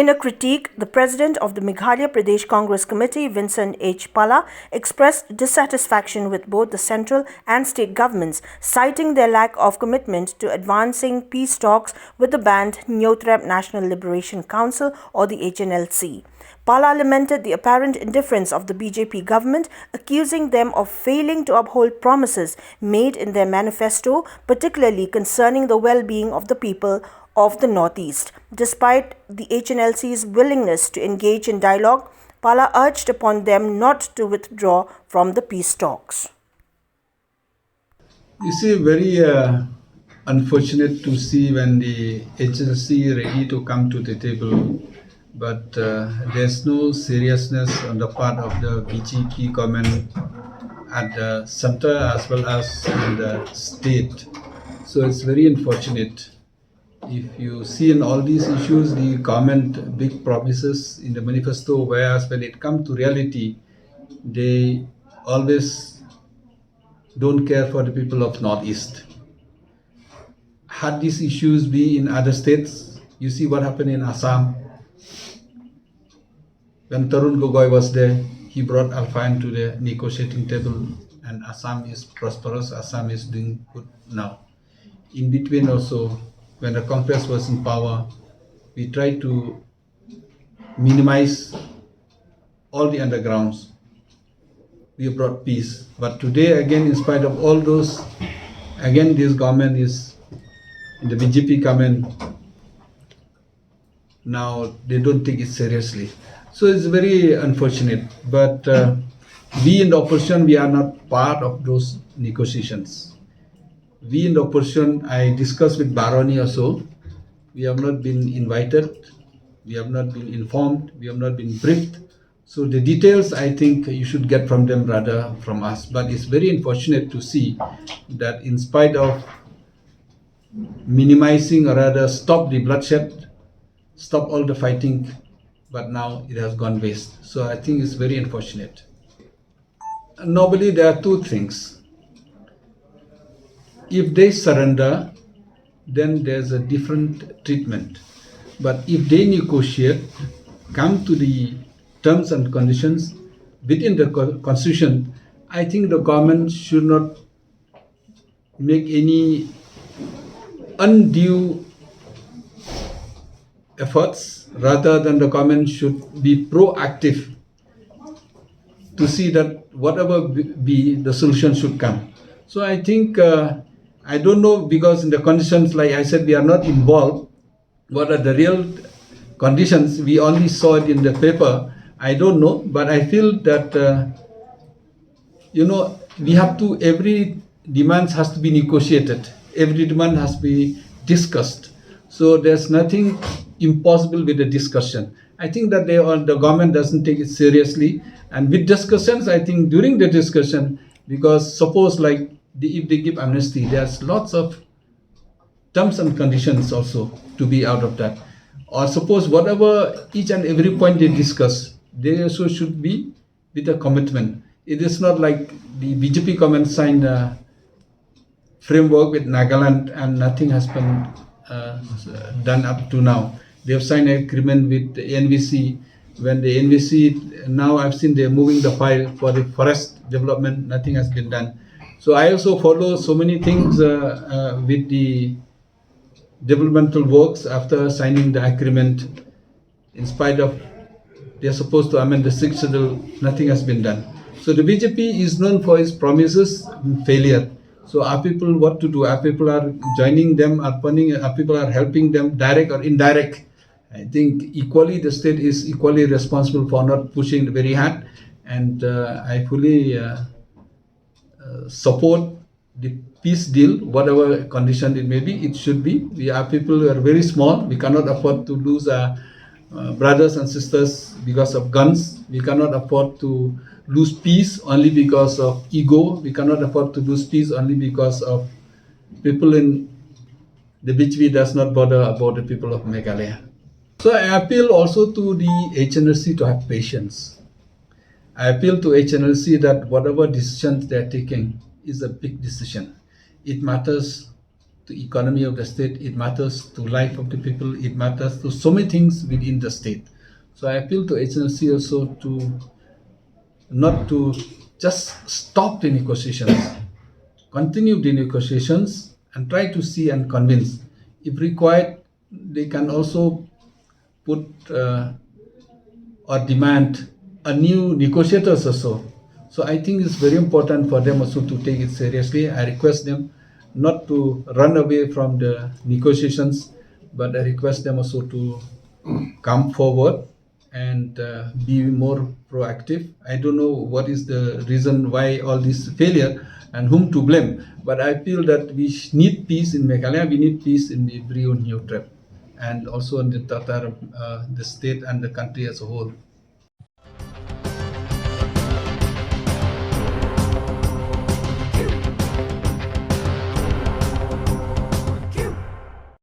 In a critique, the president of the Meghalaya Pradesh Congress Committee, Vincent H Pala, expressed dissatisfaction with both the central and state governments, citing their lack of commitment to advancing peace talks with the banned Hynniewtrep National Liberation Council or the Hnlc. Pala lamented the apparent indifference of the BJP government, accusing them of failing to uphold promises made in their manifesto, particularly concerning the well-being of the people of the Northeast. Despite the Hnlc's willingness to engage in dialogue, Pala urged upon them not to withdraw from the peace talks. You see, very unfortunate to see when the Hnlc ready to come to the table, but there's no seriousness on the part of the BJP government at the center as well as in the state. So it's very unfortunate. If you see in all these issues, the government big promises in the manifesto, whereas when it comes to reality, they always don't care for the people of Northeast. Had these issues be in other states, you see what happened in Assam. When Tarun Gogoi was there, he brought Alpha into the negotiating table, and Assam is prosperous, Assam is doing good now. In between also, when the Congress was in power, we tried to minimize all the undergrounds. We brought peace. But today, again, in spite of all those, again, this government is, the BJP government, now they don't take it seriously. So it's very unfortunate. But we in the opposition, we are not part of those negotiations. We in the opposition, I discussed with Baroni also, we have not been invited, we have not been informed, we have not been briefed. So the details, I think you should get from them rather from us. But it's very unfortunate to see that in spite of minimizing or rather stop the bloodshed, stop all the fighting, but now it has gone waste. So I think it's very unfortunate. Normally there are two things. If they surrender, then there's a different treatment. But if they negotiate, come to the terms and conditions within the constitution, I think the government should not make any undue efforts. Rather than the government should be proactive to see that whatever be the solution should come. So I think I don't know, because in the conditions, like I said, we are not involved. What are the real conditions? We only saw it in the paper. I don't know, but I feel that, we have to, every demand has to be negotiated. Every demand has to be discussed. So there's nothing impossible with the discussion. I think that the government doesn't take it seriously. And with discussions, I think during the discussion, because suppose like, if they give amnesty, there's lots of terms and conditions also to be out of that. Or suppose whatever each and every point they discuss, they also should be with a commitment. It is not like the BJP government signed a framework with Nagaland and nothing has been done up to now. They have signed an agreement with the NVC. When the NVC, now I've seen they're moving the file for the forest development, nothing has been done. So I also follow so many things with the developmental works after signing the agreement. In spite of they're supposed to amend the 6th schedule, nothing has been done. So the BJP is known for its promises and failure. So are people what to do? Are people are joining them, are people are helping them, direct or indirect? I think equally the state is equally responsible for not pushing very hard. And I fully support the peace deal, whatever condition it may be, it should be. We are people who are very small. We cannot afford to lose our brothers and sisters because of guns. We cannot afford to lose peace only because of ego. We cannot afford to lose peace only because of people in the BJP does not bother about the people of Meghalaya. So I appeal also to the Hnlc to have patience. I appeal to Hnlc that whatever decisions they are taking is a big decision. It matters to economy of the state, it matters to life of the people, it matters to so many things within the state. So I appeal to HNLC also to not to just stop the negotiations, continue the negotiations and try to see and convince. If required, they can also put or demand a new negotiators also. So I think it's very important for them also to take it seriously. I request them not to run away from the negotiations, but I request them also to come forward and be more proactive. I don't know what is the reason why all this failure and whom to blame, but I feel that we need peace in Meghalaya, we need peace in the Hynniewtrep and also in the Tatar, the state and the country as a whole.